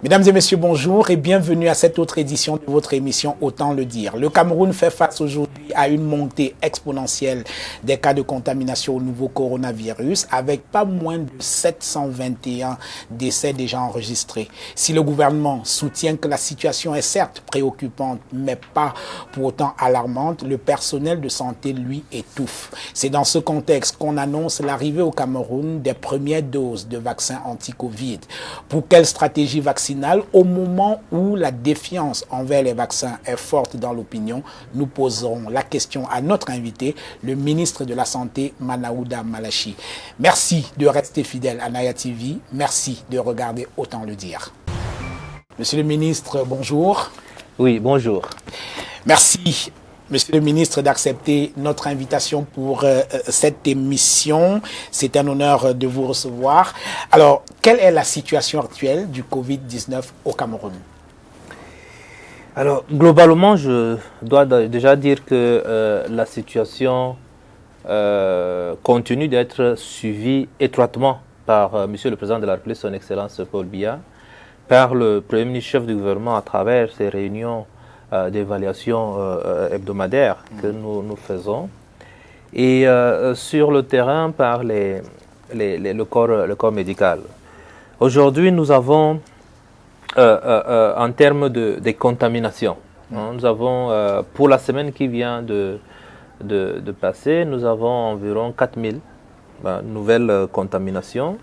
Mesdames et messieurs, bonjour et bienvenue à cette autre édition de votre émission Autant le dire. Le Cameroun fait face aujourd'hui à une montée exponentielle des cas de contamination au nouveau coronavirus avec pas moins de 721 décès déjà enregistrés. Si le gouvernement soutient que la situation est certes préoccupante mais pas pour autant alarmante, le personnel de santé, lui, étouffe. C'est dans ce contexte qu'on annonce l'arrivée au Cameroun des premières doses de vaccins anti-Covid. Pour quelle stratégie vaccinale au moment où la défiance envers les vaccins est forte dans l'opinion, nous poserons la question à notre invité, le ministre de la Santé, Manaouda Malachi. Merci de rester fidèle à Naya TV. Merci de regarder Autant le dire. Monsieur le ministre, bonjour. Oui, bonjour. Merci. Monsieur le ministre, d'accepter notre invitation pour cette émission. C'est un honneur de vous recevoir. Alors, quelle est la situation actuelle du Covid-19 au Cameroun? Alors, globalement, je dois déjà dire que la situation continue d'être suivie étroitement par Monsieur le Président de la République, Son Excellence Paul Biya, par le Premier ministre chef du gouvernement à travers ces réunions d'évaluation hebdomadaire que nous faisons, et sur le terrain par le corps médical. Aujourd'hui, nous avons, en termes de contamination, nous avons, pour la semaine qui vient de passer, nous avons environ 4000 nouvelles contaminations.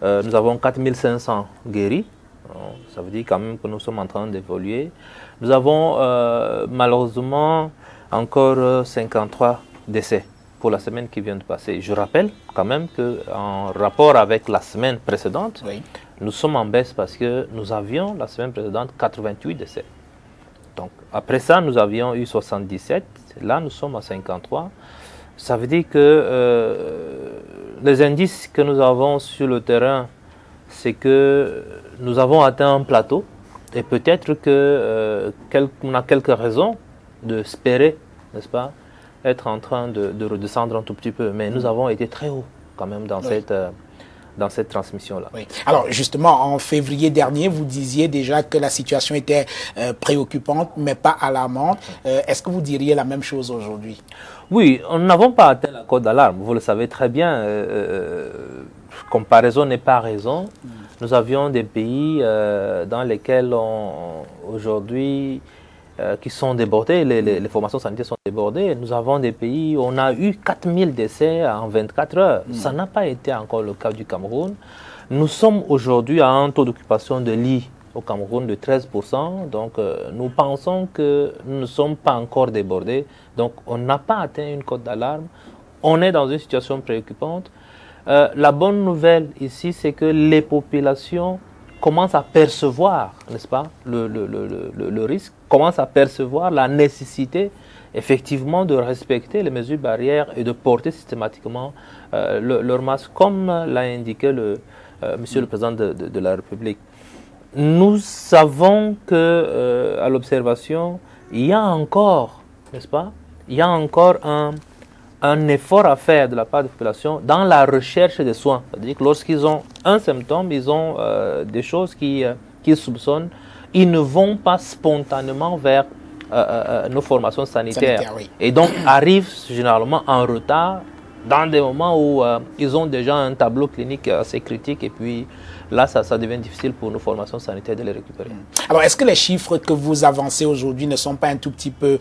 Nous avons 4500 guéris. Ça veut dire quand même que nous sommes en train d'évoluer. Nous avons malheureusement encore 53 décès pour la semaine qui vient de passer. Je rappelle quand même qu'en rapport avec la semaine précédente, oui, nous sommes en baisse parce que nous avions la semaine précédente 88 décès. Donc après ça, nous avions eu 77. Là, nous sommes à 53. Ça veut dire que les indices que nous avons sur le terrain, c'est que nous avons atteint un plateau et peut-être qu'on a quelques raisons d'espérer, n'est-ce pas, être en train de redescendre un tout petit peu. Mais nous avons été très haut quand même dans cette transmission-là. Oui. Alors justement, en février dernier, vous disiez déjà que la situation était préoccupante, mais pas alarmante. Est-ce que vous diriez la même chose aujourd'hui? Oui, nous n'avons pas atteint la cote d'alarme. Vous le savez très bien. Comparaison n'est pas raison. Nous avions des pays dans lesquels aujourd'hui qui sont débordés, les formations sanitaires sont débordées. Nous avons des pays où on a eu 4000 décès en 24 heures. Ça n'a pas été encore le cas du Cameroun. Nous sommes aujourd'hui à un taux d'occupation de lits au Cameroun de 13%. Donc nous pensons que nous ne sommes pas encore débordés. Donc on n'a pas atteint une cote d'alarme. On est dans une situation préoccupante. La bonne nouvelle ici, c'est que les populations commencent à percevoir, n'est-ce pas, le risque, commencent à percevoir la nécessité, effectivement, de respecter les mesures barrières et de porter systématiquement leur masque, comme l'a indiqué Monsieur le Président de la République. Nous savons que à l'observation, il y a encore, n'est-ce pas, il y a encore un effort à faire de la part de la population dans la recherche des soins. C'est-à-dire que lorsqu'ils ont un symptôme, ils ont des choses qu'ils soupçonnent, ils ne vont pas spontanément vers nos formations sanitaires. Oui. Et donc arrivent généralement en retard dans des moments où ils ont déjà un tableau clinique assez critique et puis là, ça devient difficile pour nos formations sanitaires de les récupérer. Alors, est-ce que les chiffres que vous avancez aujourd'hui ne sont pas un tout petit peu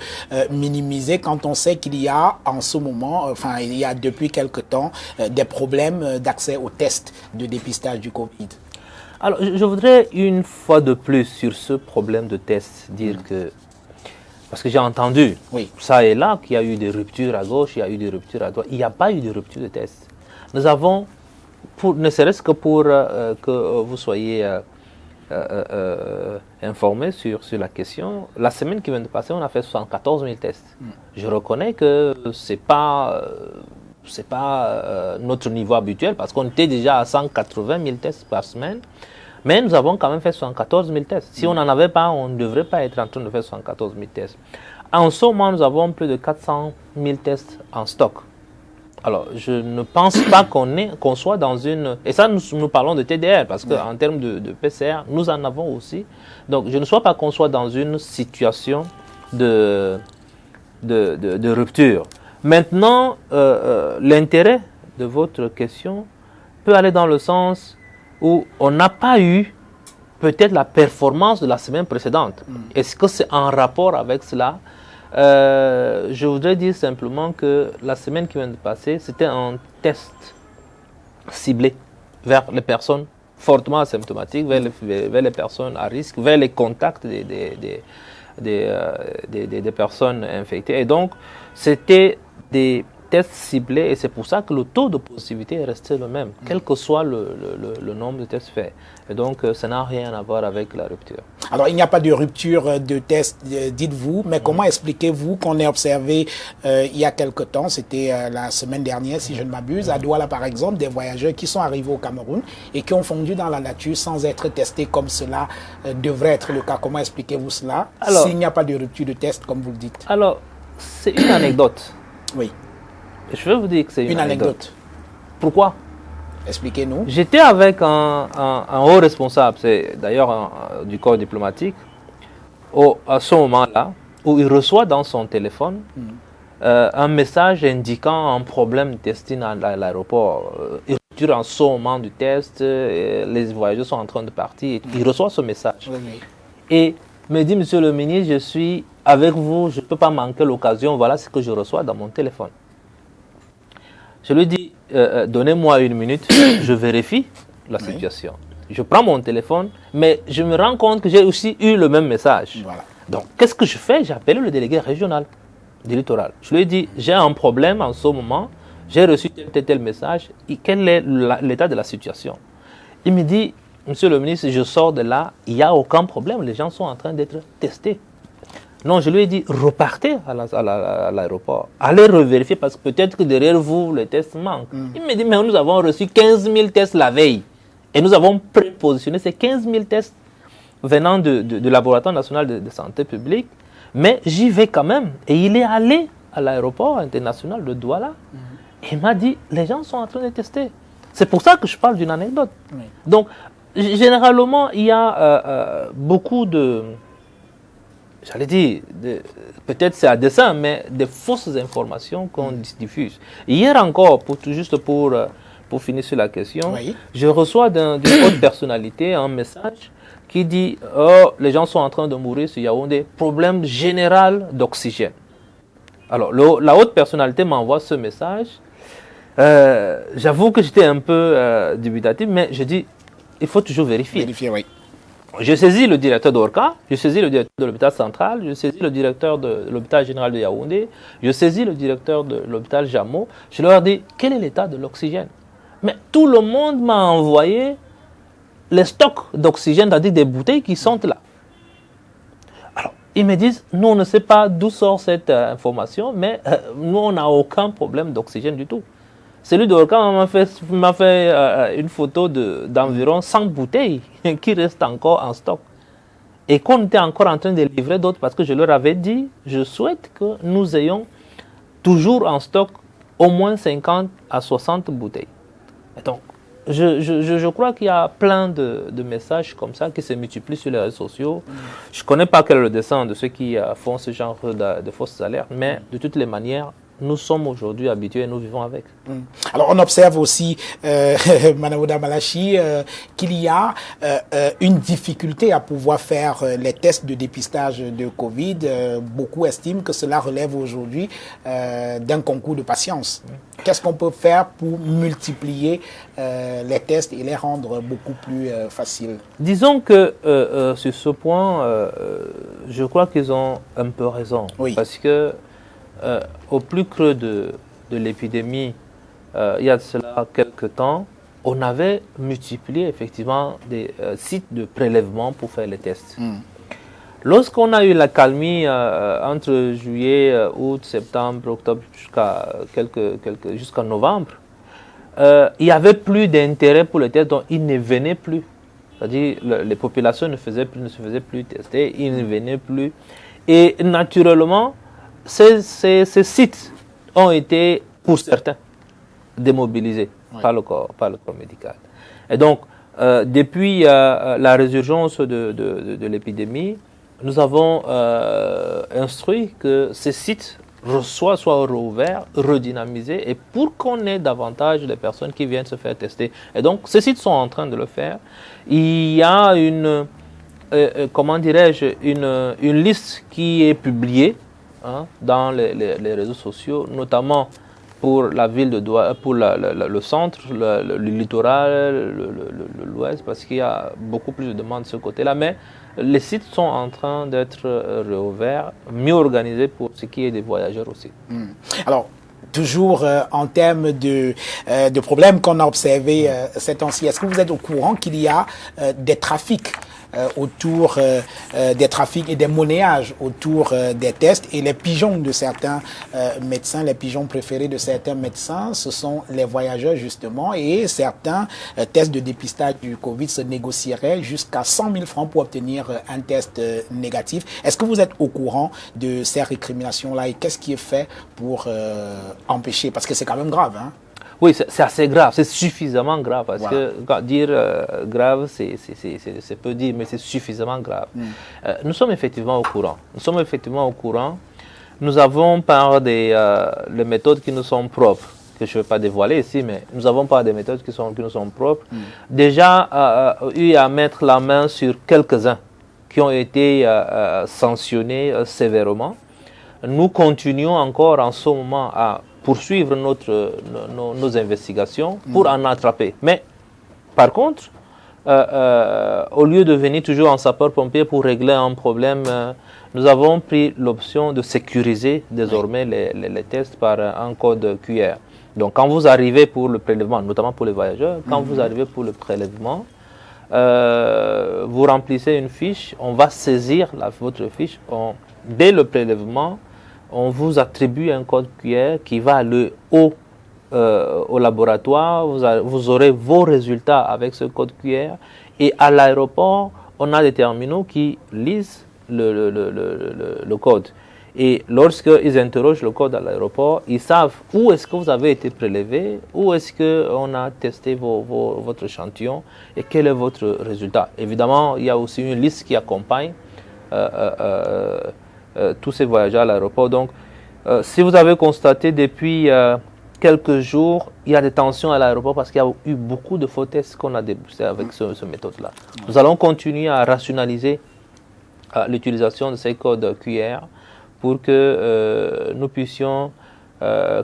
minimisés quand on sait qu'il y a en ce moment, enfin, il y a depuis quelque temps, des problèmes d'accès aux tests de dépistage du Covid? Alors, je voudrais une fois de plus sur ce problème de tests dire que, parce que j'ai entendu ça et là qu'il y a eu des ruptures à gauche, il y a eu des ruptures à droite. Il n'y a pas eu de rupture de tests. Nous avons, ne serait-ce que pour que vous soyez informés sur la question, la semaine qui vient de passer, on a fait 74 000 tests. Je reconnais que ce n'est pas notre niveau habituel parce qu'on était déjà à 180 000 tests par semaine. Mais nous avons quand même fait 74 000 tests. Si on n'en avait pas, on ne devrait pas être en train de faire 74 000 tests. En ce moment, nous avons plus de 400 000 tests en stock. Alors, je ne pense pas qu'on soit dans une... Et ça, nous parlons de TDR, parce qu'en termes de PCR, nous en avons aussi. Donc, je ne souhaite pas qu'on soit dans une situation de rupture. Maintenant, l'intérêt de votre question peut aller dans le sens où on n'a pas eu peut-être la performance de la semaine précédente. Est-ce que c'est en rapport avec cela? Je voudrais dire simplement que la semaine qui vient de passer, c'était un test ciblé vers les personnes fortement asymptomatiques, vers les personnes à risque, vers les contacts des personnes infectées. Et donc, c'était des tests ciblés et c'est pour ça que le taux de positivité est resté le même, quel que soit le nombre de tests faits. Et donc, ça n'a rien à voir avec la rupture. Alors, il n'y a pas de rupture de test, dites-vous, mais comment expliquez-vous qu'on ait observé il y a quelque temps, c'était la semaine dernière, si je ne m'abuse, à Douala par exemple, des voyageurs qui sont arrivés au Cameroun et qui ont fondu dans la nature sans être testés comme cela devrait être le cas. Comment expliquez-vous cela s'il n'y a pas de rupture de test, comme vous le dites? Alors, c'est une anecdote. Oui. Je vais vous dire que c'est une anecdote. Pourquoi? Expliquez-nous. J'étais avec un haut responsable, c'est d'ailleurs du corps diplomatique, à ce moment-là, où il reçoit dans son téléphone un message indiquant un problème de testing à l'aéroport. Il rupture en ce moment du test, les voyageurs sont en train de partir. Il reçoit ce message. Et me dit, monsieur le ministre, je suis avec vous, je ne peux pas manquer l'occasion, voilà ce que je reçois dans mon téléphone. Je lui dis, donnez-moi une minute, je vérifie la situation. Je prends mon téléphone, mais je me rends compte que j'ai aussi eu le même message. Voilà. Donc, qu'est-ce que je fais? J'ai appelé le délégué régional du littoral. Je lui ai dit, j'ai un problème en ce moment, j'ai reçu tel message, et quel est l'état de la situation? Il me dit, monsieur le ministre, je sors de là, il n'y a aucun problème, les gens sont en train d'être testés. Non, je lui ai dit, repartez à l'aéroport. Allez revérifier parce que peut-être que derrière vous, les tests manquent. Il me dit, mais nous avons reçu 15 000 tests la veille. Et nous avons prépositionné ces 15 000 tests venant du Laboratoire national de santé publique. Mais j'y vais quand même. Et il est allé à l'aéroport international de Douala. Et il m'a dit, les gens sont en train de tester. C'est pour ça que je parle d'une anecdote. Donc, généralement, il y a beaucoup de... J'allais dire, peut-être c'est à dessein, mais des fausses informations qu'on diffuse. Hier encore, juste pour finir sur la question, je reçois d'une haute personnalité un message qui dit « Oh, les gens sont en train de mourir sur Yaoundé, problème général d'oxygène ». Alors, la haute personnalité m'envoie ce message. J'avoue que j'étais un peu dubitatif, mais je dis « Il faut toujours vérifier ». Vérifier, oui. Je saisis le directeur d'Orca, je saisis le directeur de l'hôpital central, je saisis le directeur de l'hôpital général de Yaoundé, je saisis le directeur de l'hôpital Jamo. Je leur dis, quel est l'état de l'oxygène? Mais tout le monde m'a envoyé les stocks d'oxygène, c'est-à-dire des bouteilles qui sont là. Alors, ils me disent, nous, on ne sait pas d'où sort cette information, mais nous, on n'a aucun problème d'oxygène du tout. Celui d'Orca m'a fait une photo d'environ 100 bouteilles qui restent encore en stock. Et qu'on était encore en train de livrer d'autres parce que je leur avais dit, je souhaite que nous ayons toujours en stock au moins 50 à 60 bouteilles. Et donc, je crois qu'il y a plein de messages comme ça qui se multiplient sur les réseaux sociaux. Je ne connais pas quel est le dessein de ceux qui font ce genre de fausses alertes, mais de toutes les manières, nous sommes aujourd'hui habitués et nous vivons avec. Alors, on observe aussi, Manawuda Malachi, qu'il y a une difficulté à pouvoir faire les tests de dépistage de Covid. Beaucoup estiment que cela relève aujourd'hui d'un concours de patience. Qu'est-ce qu'on peut faire pour multiplier les tests et les rendre beaucoup plus faciles? Disons que sur ce point, je crois qu'ils ont un peu raison. Oui. Parce que au plus creux de l'épidémie, il y a de cela quelques temps, on avait multiplié effectivement des sites de prélèvement pour faire les tests. Lorsqu'on a eu la calmie entre juillet, août, septembre, octobre, jusqu'à novembre, il n'y avait plus d'intérêt pour les tests, donc ils ne venaient plus. C'est-à-dire les populations ne se faisaient plus tester, ils ne venaient plus. Et naturellement, ces sites ont été, pour certains, démobilisés par le corps médical. Et donc, depuis la résurgence de l'épidémie, nous avons instruit que ces sites soient rouverts, redynamisés, et pour qu'on ait davantage de personnes qui viennent se faire tester. Et donc, ces sites sont en train de le faire. Il y a une liste qui est publiée dans les réseaux sociaux, notamment pour la ville de Douala, pour le centre, le littoral, l'ouest, parce qu'il y a beaucoup plus de demandes de ce côté-là. Mais les sites sont en train d'être réouverts, mieux organisés pour ce qui est des voyageurs aussi. Alors, toujours en termes de problèmes qu'on a observés ces temps-ci, est-ce que vous êtes au courant qu'il y a des trafics autour des trafics et des monnayages autour des tests, et les pigeons de certains médecins, les pigeons préférés de certains médecins, ce sont les voyageurs justement, et certains tests de dépistage du Covid se négocieraient jusqu'à 100 000 francs pour obtenir un test négatif. Est-ce que vous êtes au courant de ces récriminations-là, et qu'est-ce qui est fait pour empêcher, parce que c'est quand même grave, hein? Oui, c'est assez grave, c'est suffisamment grave, parce que dire grave, c'est peu dire, mais c'est suffisamment grave. Nous sommes effectivement au courant. Nous avons par les méthodes qui nous sont propres, que je ne vais pas dévoiler ici, mais nous avons par des méthodes qui nous sont propres, déjà eu à mettre la main sur quelques-uns qui ont été sanctionnés sévèrement. Nous continuons encore en ce moment à poursuivre nos investigations pour en attraper. Mais par contre, au lieu de venir toujours en sapeur-pompier pour régler un problème, nous avons pris l'option de sécuriser désormais les tests par un code QR. Donc quand vous arrivez pour le prélèvement, notamment pour les voyageurs, quand vous arrivez pour le prélèvement, vous remplissez une fiche, on va saisir votre fiche, dès le prélèvement, on vous attribue un code QR qui va aller au laboratoire. Vous aurez vos résultats avec ce code QR. Et à l'aéroport, on a des terminaux qui lisent le code. Et lorsqu'ils interrogent le code à l'aéroport, ils savent où est-ce que vous avez été prélevé, où est-ce qu'on a testé votre échantillon et quel est votre résultat. Évidemment, il y a aussi une liste qui accompagne tous ces voyageurs à l'aéroport. Donc, si vous avez constaté depuis quelques jours, il y a des tensions à l'aéroport parce qu'il y a eu beaucoup de faux tests qu'on a déboursés avec cette méthode-là. Nous allons continuer à rationaliser l'utilisation de ces codes QR pour que nous puissions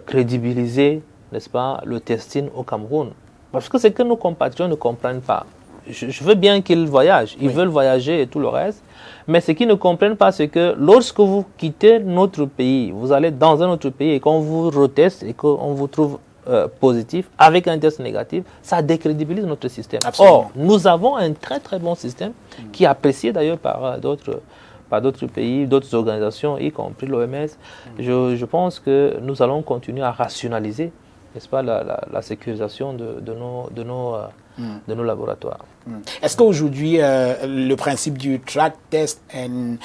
crédibiliser, n'est-ce pas, le testing au Cameroun. Parce que c'est que nos compatriotes ne comprennent pas. Je veux bien qu'ils voyagent, ils veulent voyager et tout le reste, mais ce qu'ils ne comprennent pas, c'est que lorsque vous quittez notre pays, vous allez dans un autre pays et qu'on vous reteste et qu'on vous trouve positif avec un test négatif, ça décrédibilise notre système. Absolument. Or, nous avons un très très bon système qui est apprécié d'ailleurs par d'autres pays, d'autres organisations, y compris l'OMS. Je pense que nous allons continuer à rationaliser, n'est-ce pas, la sécurisation de nos laboratoires. Est-ce qu'aujourd'hui, le principe du track, test and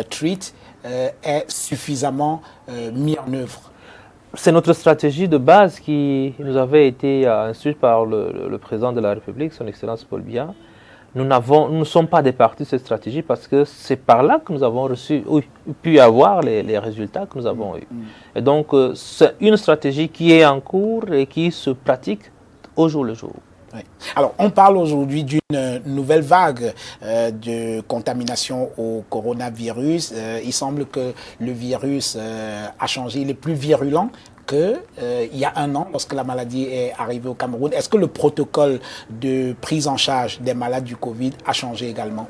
treat est suffisamment mis en œuvre? C'est notre stratégie de base qui nous avait été instruite par le président de la République, son Excellence Paul Biya. Nous ne sommes pas départis de cette stratégie parce que c'est par là que nous avons pu avoir les résultats que nous avons eus. Et donc, c'est une stratégie qui est en cours et qui se pratique au jour le jour. Oui. Alors, on parle aujourd'hui d'une nouvelle vague de contamination au coronavirus. Il semble que le virus a changé, il est plus virulent qu'il y a un an lorsque la maladie est arrivée au Cameroun. Est-ce que le protocole de prise en charge des malades du Covid a changé également?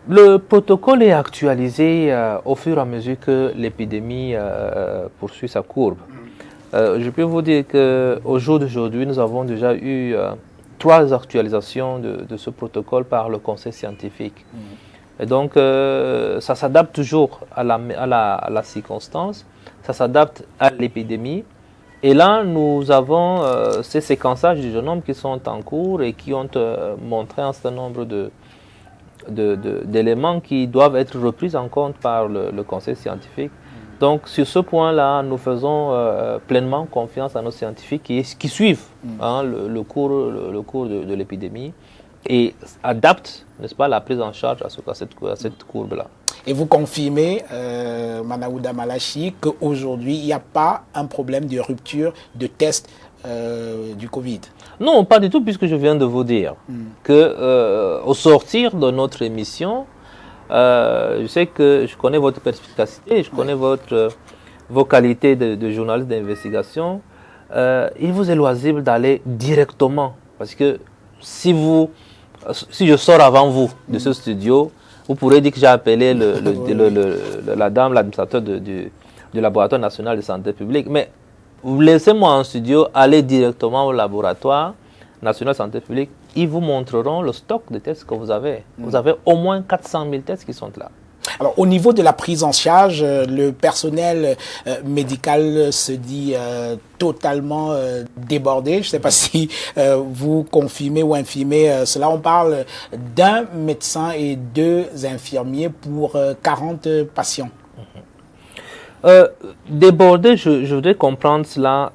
Le protocole est actualisé au fur et à mesure que l'épidémie poursuit sa courbe. Je peux vous dire qu'au jour d'aujourd'hui, nous avons déjà eu 3 actualisations de ce protocole par le conseil scientifique. Et donc, ça s'adapte toujours à la circonstance, ça s'adapte à l'épidémie. Et là, nous avons ces séquençages du génome qui sont en cours et qui ont montré un certain nombre d'éléments qui doivent être repris en compte par le conseil scientifique. Donc, sur ce point-là, nous faisons pleinement confiance à nos scientifiques qui suivent le cours de l'épidémie et adaptent, n'est-ce pas, la prise en charge à cette courbe-là. Et vous confirmez, Manaouda Malachi, qu'aujourd'hui, il n'y a pas un problème de rupture de test du Covid? Non, pas du tout, puisque je viens de vous dire que au sortir de notre émission, je sais que je connais votre perspicacité, je connais vos qualités de journaliste d'investigation. Il vous est loisible d'aller directement, parce que si je sors avant vous de ce studio, vous pourrez dire que j'ai appelé la dame, l'administrateur du laboratoire national de santé publique. Mais laissez-moi en studio aller directement au laboratoire national de santé publique. Ils vous montreront le stock de tests que vous avez. Vous avez au moins 400 000 tests qui sont là. Alors, au niveau de la prise en charge, le personnel médical se dit totalement débordé. Je ne sais pas si vous confirmez ou infirmez cela. On parle d'un médecin et 2 infirmiers pour 40 patients. Débordé, je voudrais comprendre cela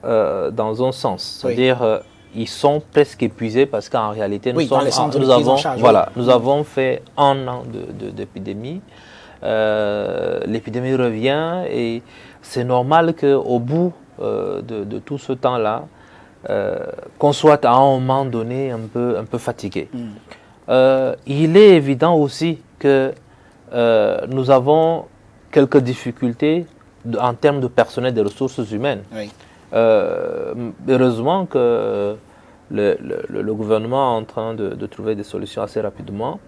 dans un sens. C'est-à-dire, ils sont presque épuisés parce qu'en réalité, nous avons fait 1 an d'épidémie. L'épidémie revient et c'est normal qu'au bout de tout ce temps-là, qu'on soit à un moment donné un peu fatigué. Il est évident aussi que nous avons quelques difficultés en termes de personnel, des ressources humaines. Oui. Heureusement que le gouvernement est en train de trouver des solutions assez rapidement.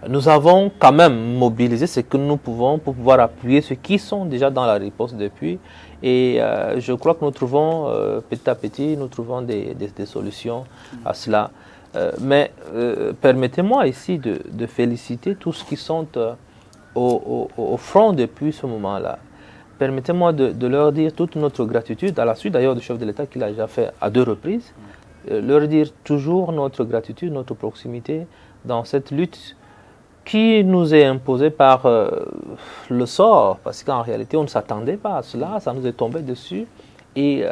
Nous avons quand même mobilisé ce que nous pouvons pour pouvoir appuyer ceux qui sont déjà dans la riposte depuis. Et je crois que nous trouvons petit à petit, nous trouvons des solutions à cela. Mais permettez-moi ici de féliciter tous ceux qui sont au front depuis ce moment-là. Permettez-moi de leur dire toute notre gratitude, à la suite d'ailleurs du chef de l'État qui l'a déjà fait à 2 reprises, leur dire toujours notre gratitude, notre proximité dans cette lutte qui nous est imposée par le sort, parce qu'en réalité on ne s'attendait pas à cela, ça nous est tombé dessus, et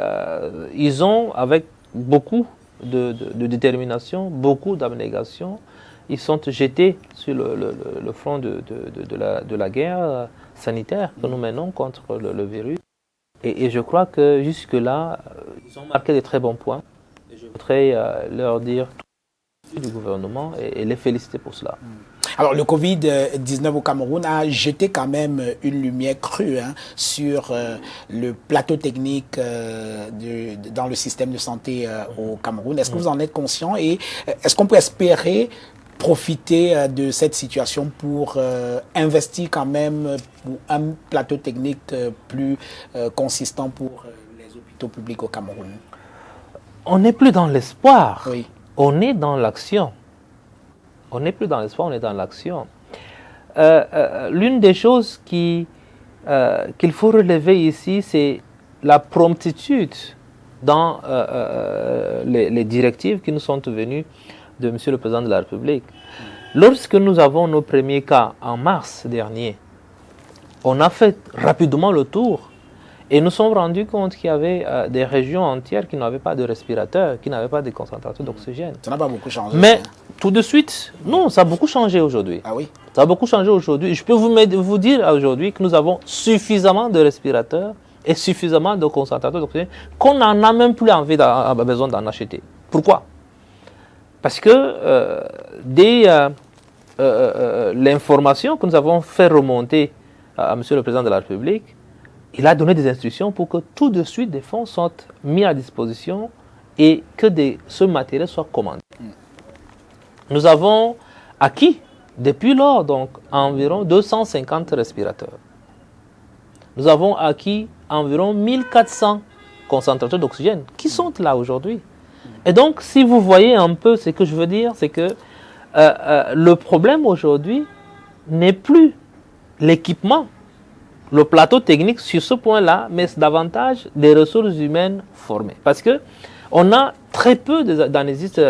ils ont, avec beaucoup de détermination, beaucoup d'abnégation, ils sont jetés sur le front de la guerre sanitaire que nous menons contre le virus. Et je crois que jusque-là, ils ont marqué des très bons points. Et je voudrais leur dire tout du gouvernement et les féliciter pour cela. Alors, le Covid-19 au Cameroun a jeté quand même une lumière crue sur le plateau technique dans le système de santé au Cameroun. Est-ce que vous en êtes conscient et est-ce qu'on peut espérer profiter de cette situation pour investir quand même pour un plateau technique plus consistant pour les hôpitaux publics au Cameroun? On n'est plus dans l'espoir, oui. On est dans l'action. On n'est plus dans l'espoir, on est dans l'action. L'une des choses qu'il faut relever ici, c'est la promptitude dans les directives qui nous sont venues de M. le Président de la République. Lorsque nous avons nos premiers cas en mars dernier, on a fait rapidement le tour et nous sommes rendus compte qu'il y avait des régions entières qui n'avaient pas de respirateurs, qui n'avaient pas de concentrateurs d'oxygène. Ça n'a pas beaucoup changé. Mais tout de suite, non, ça a beaucoup changé aujourd'hui. Ah oui? Ça a beaucoup changé aujourd'hui. Je peux vous dire aujourd'hui que nous avons suffisamment de respirateurs et suffisamment de concentrateurs d'oxygène qu'on n'en a même plus besoin d'en acheter. Pourquoi? Parce que l'information que nous avons fait remonter à M. le Président de la République, il a donné des instructions pour que tout de suite des fonds soient mis à disposition et que ce matériel soit commandé. Nous avons acquis depuis lors donc environ 250 respirateurs. Nous avons acquis environ 1400 concentrateurs d'oxygène qui sont là aujourd'hui. Et donc, si vous voyez un peu ce que je veux dire, c'est que le problème aujourd'hui n'est plus l'équipement, le plateau technique sur ce point-là, mais c'est davantage des ressources humaines formées. Parce qu'on a très peu d'anesthésistes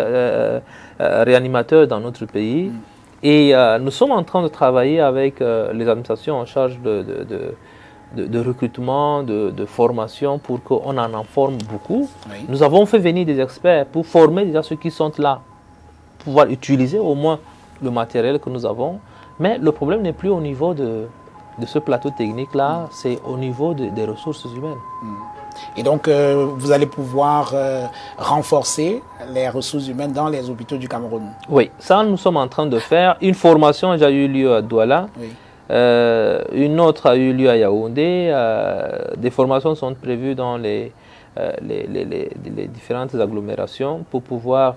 réanimateurs dans notre pays et nous sommes en train de travailler avec les administrations en charge de recrutement, de formation pour qu'on en forme beaucoup. Oui. Nous avons fait venir des experts pour former déjà ceux qui sont là, pouvoir utiliser au moins le matériel que nous avons. Mais le problème n'est plus au niveau de ce plateau technique-là, c'est au niveau des ressources humaines. Et donc, vous allez pouvoir renforcer les ressources humaines dans les hôpitaux du Cameroun. Oui, ça nous sommes en train de faire. Une formation a déjà eu lieu à Douala. Oui. Une autre a eu lieu à Yaoundé. Des formations sont prévues dans les différentes agglomérations pour pouvoir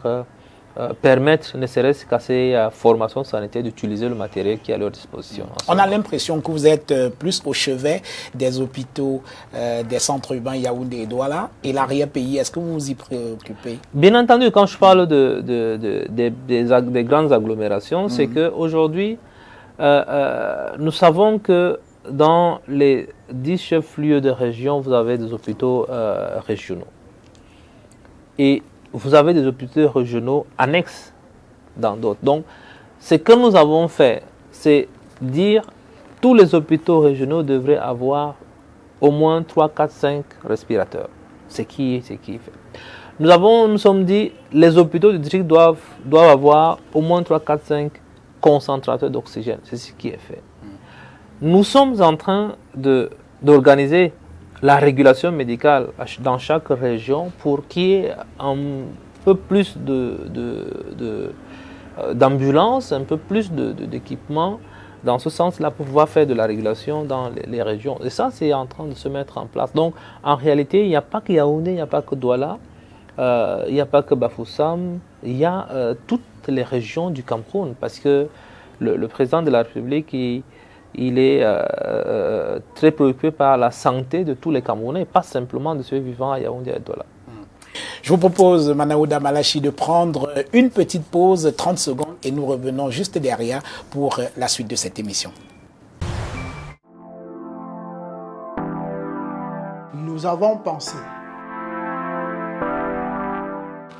permettre, ne serait-ce qu'à ces formations sanitaires, d'utiliser le matériel qui est à leur disposition. On a l'impression que vous êtes plus au chevet des hôpitaux, des centres urbains Yaoundé et Douala et l'arrière-pays. Est-ce que vous vous y préoccupez? Bien entendu, quand je parle des grandes agglomérations, c'est qu'aujourd'hui, nous savons que dans les 10 chefs-lieux de région, vous avez des hôpitaux régionaux. Et vous avez des hôpitaux régionaux annexes dans d'autres. Donc, ce que nous avons fait, c'est dire tous les hôpitaux régionaux devraient avoir au moins 3, 4, 5 respirateurs. C'est qui est fait. Nous sommes dit les hôpitaux du district doivent avoir au moins 3, 4, 5 concentrateurs d'oxygène. C'est ce qui est fait. Nous sommes en train d'organiser la régulation médicale dans chaque région pour qu'il y ait un peu plus d'ambulances, un peu plus d'équipements dans ce sens-là pour pouvoir faire de la régulation dans les régions. Et ça, c'est en train de se mettre en place. Donc, en réalité, il n'y a pas que Yaoundé, il n'y a pas que Douala, il n'y a pas que Bafoussam, il y a toutes les régions du Cameroun parce que le président de la République, il est très préoccupé par la santé de tous les Camerounais, pas simplement de ceux vivant à Yaoundé et à Douala. Je vous propose, Manaouda Malachi, de prendre une petite pause, 30 secondes, et nous revenons juste derrière pour la suite de cette émission. Nous avons pensé.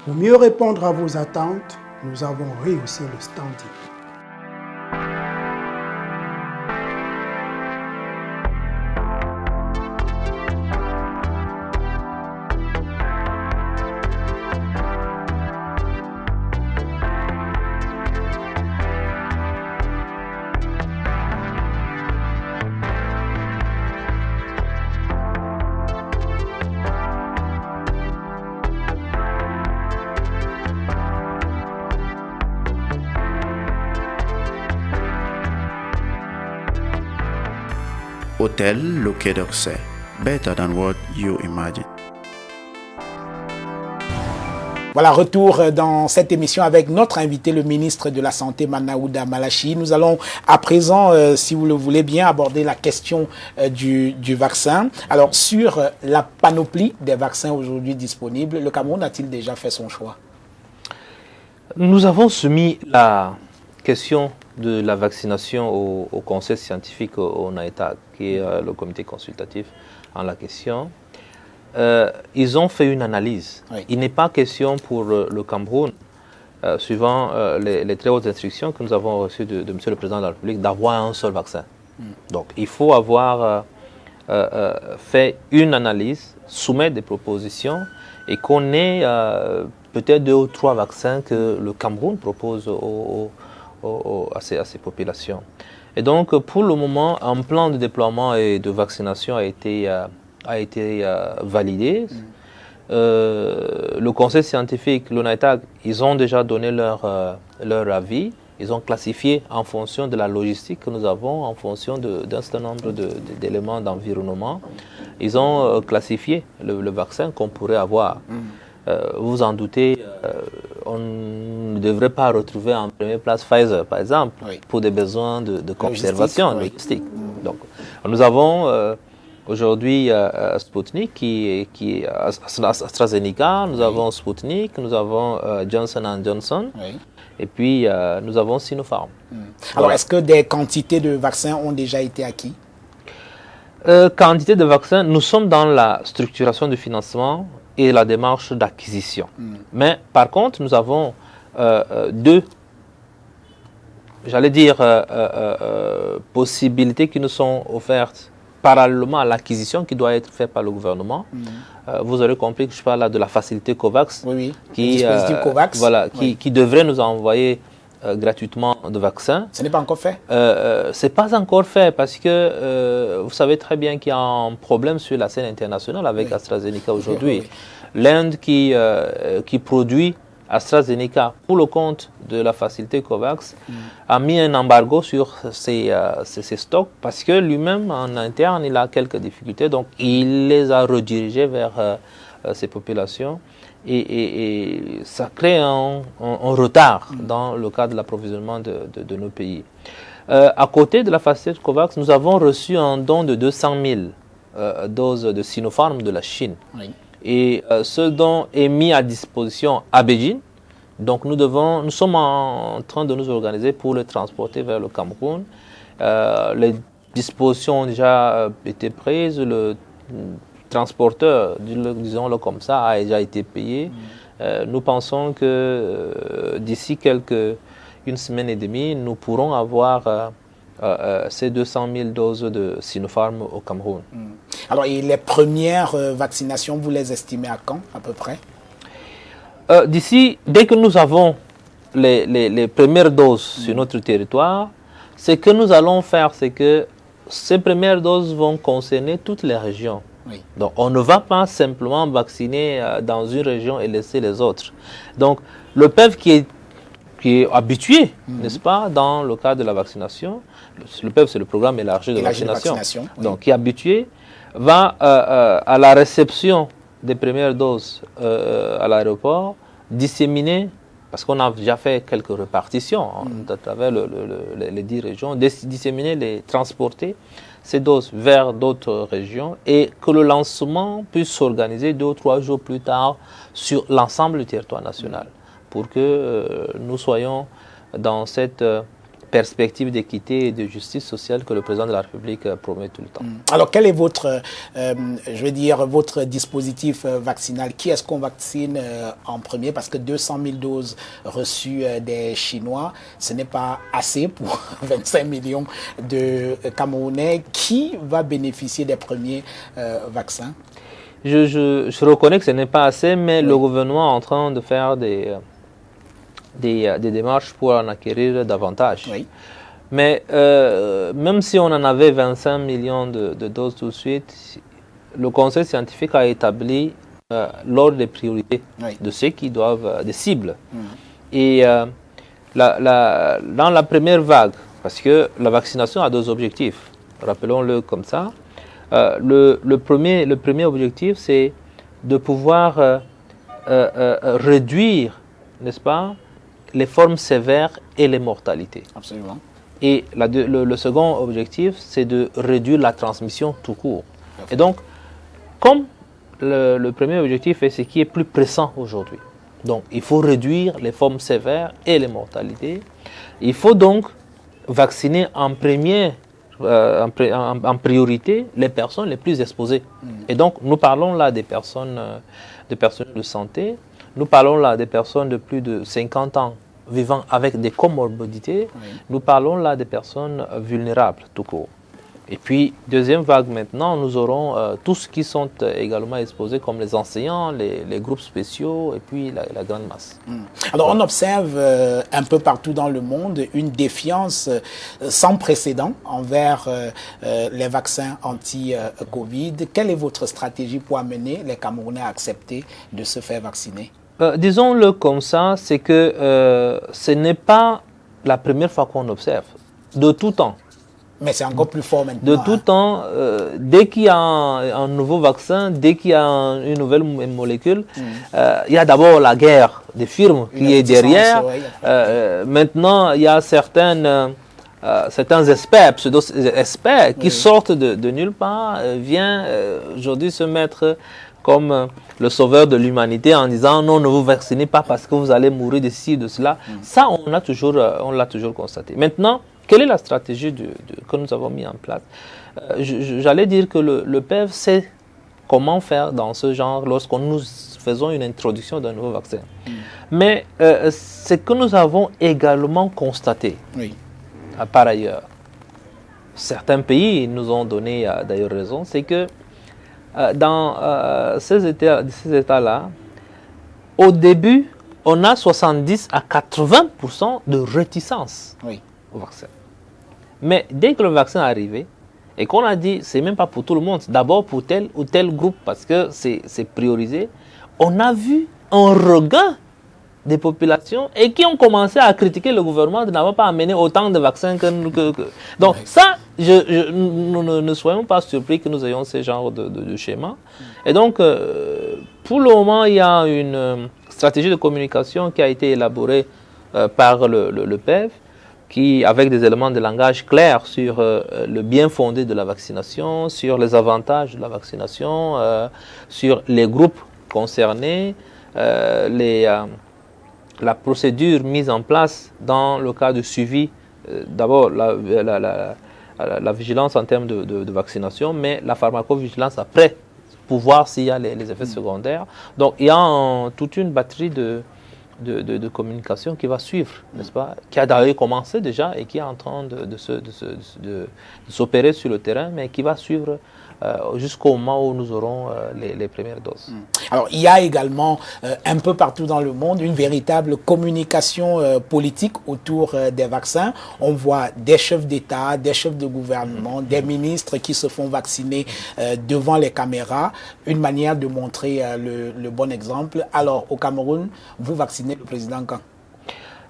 Pour mieux répondre à vos attentes, nous avons rehaussé le standing. Hotel Le Quai d'Orsay. Better than what you imagine. Voilà, retour dans cette émission avec notre invité, le ministre de la Santé, Manaouda Malachi. Nous allons à présent, si vous le voulez bien, aborder la question du vaccin. Alors, sur la panoplie des vaccins aujourd'hui disponibles, le Cameroun a-t-il déjà fait son choix? Nous avons soumis la question de la vaccination au conseil scientifique au NAETA, qui est le comité consultatif en la question. Ils ont fait une analyse. Oui. Il n'est pas question pour le Cameroun, suivant les très hautes instructions que nous avons reçues de M. le Président de la République, d'avoir un seul vaccin. Donc il faut avoir fait une analyse, soumettre des propositions et qu'on ait peut-être 2 ou 3 vaccins que le Cameroun propose à ces populations. Et donc, pour le moment, un plan de déploiement et de vaccination a été validé. Le conseil scientifique, l'ONAITAG, ils ont déjà donné leur avis. Ils ont classifié en fonction de la logistique que nous avons, en fonction d'un certain nombre d'éléments d'environnement. Ils ont classifié le vaccin qu'on pourrait avoir. Vous en doutez, on ne devrait pas retrouver en première place Pfizer, par exemple, oui, pour des besoins de conservation logistique. Donc, nous avons aujourd'hui Sputnik qui est AstraZeneca, nous avons Sputnik, nous avons Johnson & Johnson, oui, et puis nous avons Sinopharm. Alors, voilà. Est-ce que des quantités de vaccins ont déjà été acquis? Quantité de vaccins, nous sommes dans la structuration du financement et la démarche d'acquisition. Mais par contre, nous avons 2, j'allais dire, possibilités qui nous sont offertes parallèlement à l'acquisition qui doit être faite par le gouvernement. Vous aurez compris que je parle là de la facilité COVAX, qui, COVAX. Voilà, qui devrait nous envoyer gratuitement de vaccins. Ce n'est pas encore fait? Ce n'est pas encore fait parce que vous savez très bien qu'il y a un problème sur la scène internationale avec AstraZeneca aujourd'hui. L'Inde qui produit AstraZeneca pour le compte de la facilité COVAX a mis un embargo sur ses stocks parce que lui-même en interne il a quelques difficultés, donc il les a redirigés vers ces populations et ça crée un retard dans le cadre de l'approvisionnement de nos pays. À côté de la facilité COVAX, nous avons reçu un don de 200 000 doses de Sinopharm de la Chine. Et ce don est mis à disposition à Beijing. Donc nous sommes en train de nous organiser pour le transporter vers le Cameroun. Les dispositions ont déjà été prises. Le transporteur, disons-le comme ça, a déjà été payé. Nous pensons que d'ici une semaine et demie, nous pourrons avoir ces 200 000 doses de Sinopharm au Cameroun. Alors, et les premières vaccinations, vous les estimez à quand, à peu près? D'ici, dès que nous avons les premières doses sur notre territoire, ce que nous allons faire, c'est que ces premières doses vont concerner toutes les régions. Donc, on ne va pas simplement vacciner dans une région et laisser les autres. Donc, le PEV qui est habitué, n'est-ce pas, dans le cadre de la vaccination, le PEV, c'est le programme élargi de vaccination. Donc, qui est habitué, va à la réception des premières doses à l'aéroport, disséminer, parce qu'on a déjà fait quelques répartitions à travers les 10 régions, disséminer, les transporter, ces doses vers d'autres régions et que le lancement puisse s'organiser 2 ou 3 jours plus tard sur l'ensemble du territoire national pour que nous soyons dans cette perspective d'équité et de justice sociale que le président de la République promet tout le temps. Alors, quel est votre dispositif vaccinal? Qui est-ce qu'on vaccine en premier? Parce que 200 000 doses reçues des Chinois, ce n'est pas assez pour 25 millions de Camerounais. Qui va bénéficier des premiers vaccins? Je reconnais que ce n'est pas assez, mais le gouvernement est en train de faire des démarches pour en acquérir davantage. Mais même si on en avait 25 millions de doses tout de suite, le Conseil scientifique a établi l'ordre des priorités de ceux qui doivent, des cibles. Et dans la première vague, parce que la vaccination a 2 objectifs, rappelons-le comme ça, le premier objectif, c'est de pouvoir réduire, n'est-ce pas, les formes sévères et les mortalités. Absolument. Et le second objectif, c'est de réduire la transmission tout court. Et donc, comme le premier objectif est ce qui est plus pressant aujourd'hui, donc il faut réduire les formes sévères et les mortalités, il faut donc vacciner en priorité les personnes les plus exposées. Et donc, nous parlons là des personnes de santé, nous parlons là des personnes de plus de 50 ans vivant avec des comorbidités. Nous parlons là des personnes vulnérables tout court. Et puis, deuxième vague maintenant, nous aurons tous qui sont également exposés comme les enseignants, les groupes spéciaux et puis la grande masse. Alors, on observe un peu partout dans le monde une défiance sans précédent envers les vaccins anti-Covid. Quelle est votre stratégie pour amener les Camerounais à accepter de se faire vacciner? Disons-le comme ça, c'est que ce n'est pas la première fois qu'on observe. De tout temps. Mais c'est encore plus fort maintenant. De tout temps, dès qu'il y a un nouveau vaccin, dès qu'il y a une nouvelle molécule, il y a d'abord la guerre des firmes qui est derrière. Maintenant, il y a certains experts, pseudo-experts, qui sortent de nulle part, viennent aujourd'hui se mettre comme le sauveur de l'humanité en disant non, ne vous vaccinez pas parce que vous allez mourir de ci, de cela. Ça, on l'a toujours constaté. Maintenant, quelle est la stratégie que nous avons mis en place? J'allais dire que le PEV sait comment faire dans ce genre lorsqu'on nous faisons une introduction d'un nouveau vaccin. Mais ce que nous avons également constaté, par ailleurs, certains pays nous ont donné d'ailleurs raison, c'est que dans ces États-là, au début, on a 70 à 80% de réticence au vaccin. Mais dès que le vaccin est arrivé, et qu'on a dit, c'est même pas pour tout le monde, d'abord pour tel ou tel groupe, parce que c'est priorisé, on a vu un regain des populations et qui ont commencé à critiquer le gouvernement de n'avoir pas amené autant de vaccins que... Donc ça, nous ne soyons pas surpris que nous ayons ce genre de schéma. Et donc, pour le moment, il y a une stratégie de communication qui a été élaborée par le PEV, qui, avec des éléments de langage clairs sur le bien fondé de la vaccination, sur les avantages de la vaccination, sur les groupes concernés, la procédure mise en place dans le cas de suivi, d'abord la vigilance en termes de vaccination, mais la pharmacovigilance après, pour voir s'il y a les effets secondaires. Donc il y a toute une batterie de communication qui va suivre, n'est-ce pas, qui a d'ailleurs commencé déjà et qui est en train de s'opérer sur le terrain, mais qui va suivre jusqu'au moment où nous aurons les premières doses. Alors, il y a également un peu partout dans le monde une véritable communication politique autour des vaccins. On voit des chefs d'État, des chefs de gouvernement, des ministres qui se font vacciner devant les caméras. Une manière de montrer le bon exemple. Alors, au Cameroun, vous vaccinez le président quand?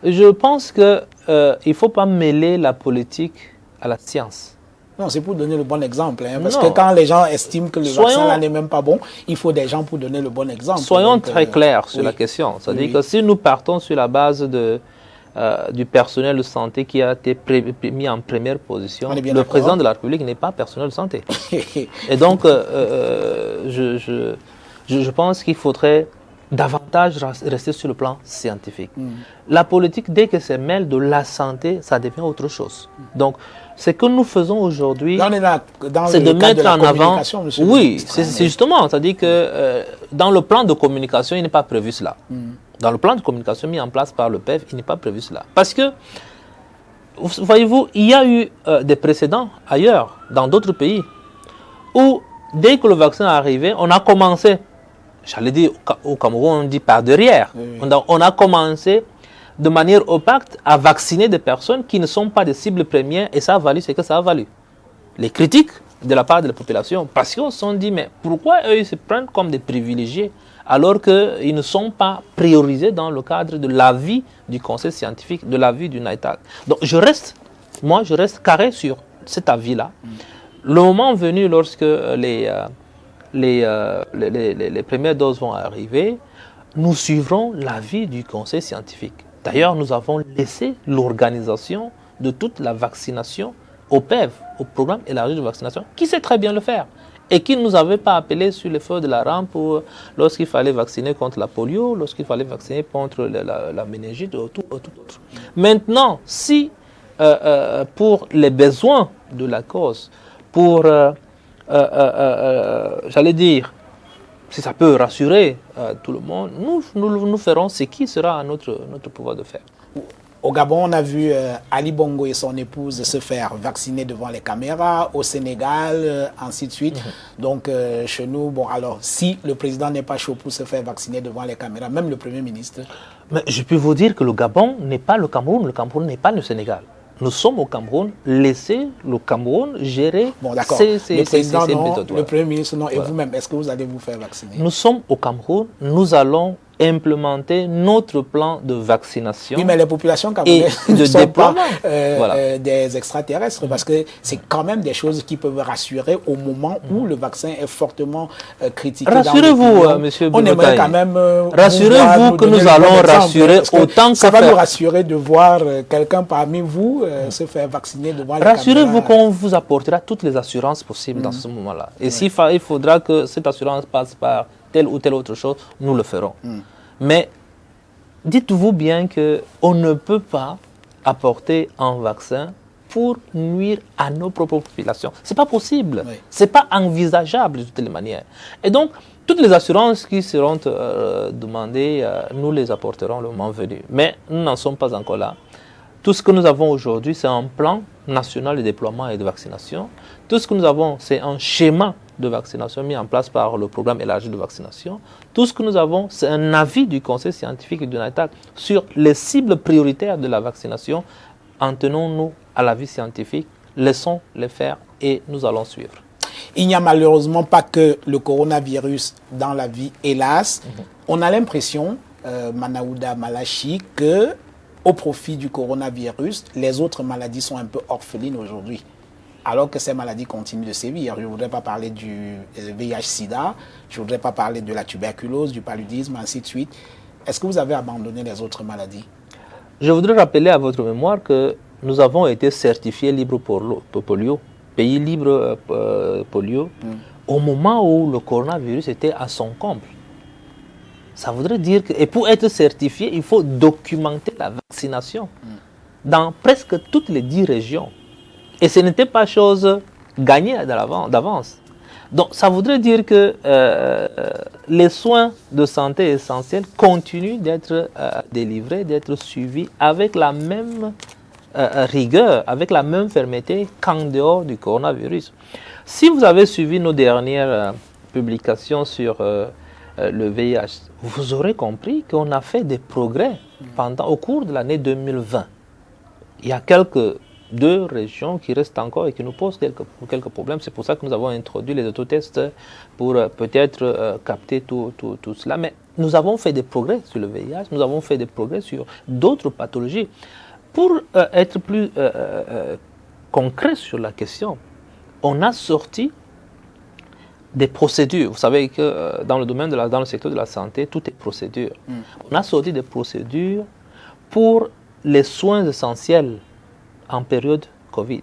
Je pense qu'il ne faut pas mêler la politique à la science. Non, c'est pour donner le bon exemple. Parce que quand les gens estiment que le vaccin là n'est même pas bon, il faut des gens pour donner le bon exemple. Soyons très clairs sur la question. C'est-à-dire que si nous partons sur la base du personnel de santé qui a été mis en première position, le président de la République n'est pas personnel de santé. Et donc, je pense qu'il faudrait davantage rester sur le plan scientifique. La politique, dès que c'est mêle de la santé, ça devient autre chose. Donc, ce que nous faisons aujourd'hui, c'est de mettre en avant... Oui, c'est justement, c'est-à-dire que dans le plan de communication, il n'est pas prévu cela. Dans le plan de communication mis en place par le PEV, il n'est pas prévu cela. Parce que, voyez-vous, il y a eu des précédents ailleurs, dans d'autres pays, où dès que le vaccin est arrivé, on a commencé, j'allais dire au Cameroun, on dit par derrière, on a commencé de manière opaque à vacciner des personnes qui ne sont pas des cibles premières, et ça a valu ce que ça a valu. Les critiques de la part de la population, parce qu'on se sont dit, mais pourquoi eux ils se prennent comme des privilégiés alors qu'ils ne sont pas priorisés dans le cadre de l'avis du conseil scientifique, de l'avis du NITAG. Donc je reste carré sur cet avis-là. Le moment venu, lorsque les premières doses vont arriver, nous suivrons l'avis du conseil scientifique. D'ailleurs, nous avons laissé l'organisation de toute la vaccination au PEV, au programme élargi de vaccination, qui sait très bien le faire et qui ne nous avait pas appelé sur les feux de la rampe lorsqu'il fallait vacciner contre la polio, lorsqu'il fallait vacciner contre la méningite ou tout autre. Maintenant, si pour les besoins de la cause, pour, j'allais dire, si ça peut rassurer tout le monde, nous ferons ce qui sera à notre pouvoir de faire. Au Gabon, on a vu Ali Bongo et son épouse se faire vacciner devant les caméras, au Sénégal, ainsi de suite. Donc, chez nous, bon, alors, si le président n'est pas chaud pour se faire vacciner devant les caméras, même le Premier ministre... Mais je peux vous dire que le Gabon n'est pas le Cameroun n'est pas le Sénégal. Nous sommes au Cameroun, laissez le Cameroun gérer le président non, le Premier ministre non, et vous-même, est-ce que vous allez vous faire vacciner? Nous sommes au Cameroun, nous allons implémenter notre plan de vaccination. Oui, mais les populations camerounaises ne sont pas des extraterrestres, parce que c'est quand même des choses qui peuvent rassurer au moment où le vaccin est fortement critiqué. Rassurez-vous, monsieur Boubacaï. On aimerait quand même rassurez-vous que nous allons rassurer autant que ça va nous rassurer de voir quelqu'un parmi vous se faire vacciner devant les caméras. Rassurez-vous qu'on vous apportera toutes les assurances possibles dans ce moment-là. Et s'il faudra que cette assurance passe par telle ou telle autre chose, nous le ferons. Mais dites-vous bien qu'on ne peut pas apporter un vaccin pour nuire à nos propres populations. Ce n'est pas possible. Ce n'est pas envisageable de toutes les manières. Et donc, toutes les assurances qui seront demandées, nous les apporterons le moment venu. Mais nous n'en sommes pas encore là. Tout ce que nous avons aujourd'hui, c'est un plan national de déploiement et de vaccination. Tout ce que nous avons, c'est un schéma de vaccination mis en place par le programme élargi de vaccination. Tout ce que nous avons, c'est un avis du Conseil scientifique et du NATAC sur les cibles prioritaires de la vaccination. En tenons-nous à l'avis scientifique, laissons-les faire et nous allons suivre. Il n'y a malheureusement pas que le coronavirus dans la vie, hélas. On a l'impression, Manaouda Malachi, que au profit du coronavirus, les autres maladies sont un peu orphelines aujourd'hui, alors que ces maladies continuent de sévir. Je ne voudrais pas parler du VIH-Sida, je ne voudrais pas parler de la tuberculose, du paludisme, ainsi de suite. Est-ce que vous avez abandonné les autres maladies? Je voudrais rappeler à votre mémoire que nous avons été certifiés libres pour polio, pays libre polio, au moment où le coronavirus était à son comble. Ça voudrait dire que, et pour être certifié, il faut documenter la vaccination dans presque toutes les 10 régions. Et ce n'était pas chose gagnée d'avance. Donc ça voudrait dire que les soins de santé essentiels continuent d'être délivrés, d'être suivis avec la même rigueur, avec la même fermeté qu'en dehors du coronavirus. Si vous avez suivi nos dernières publications sur le VIH, vous aurez compris qu'on a fait des progrès au cours de l'année 2020. Il y a deux régions qui restent encore et qui nous posent quelques problèmes. C'est pour ça que nous avons introduit les autotests pour peut-être capter tout cela. Mais nous avons fait des progrès sur le VIH, nous avons fait des progrès sur d'autres pathologies. Pour être plus concret sur la question, on a sorti des procédures. Vous savez que dans le domaine dans le secteur de la santé, tout est procédure. On a sorti des procédures pour les soins essentiels en période Covid.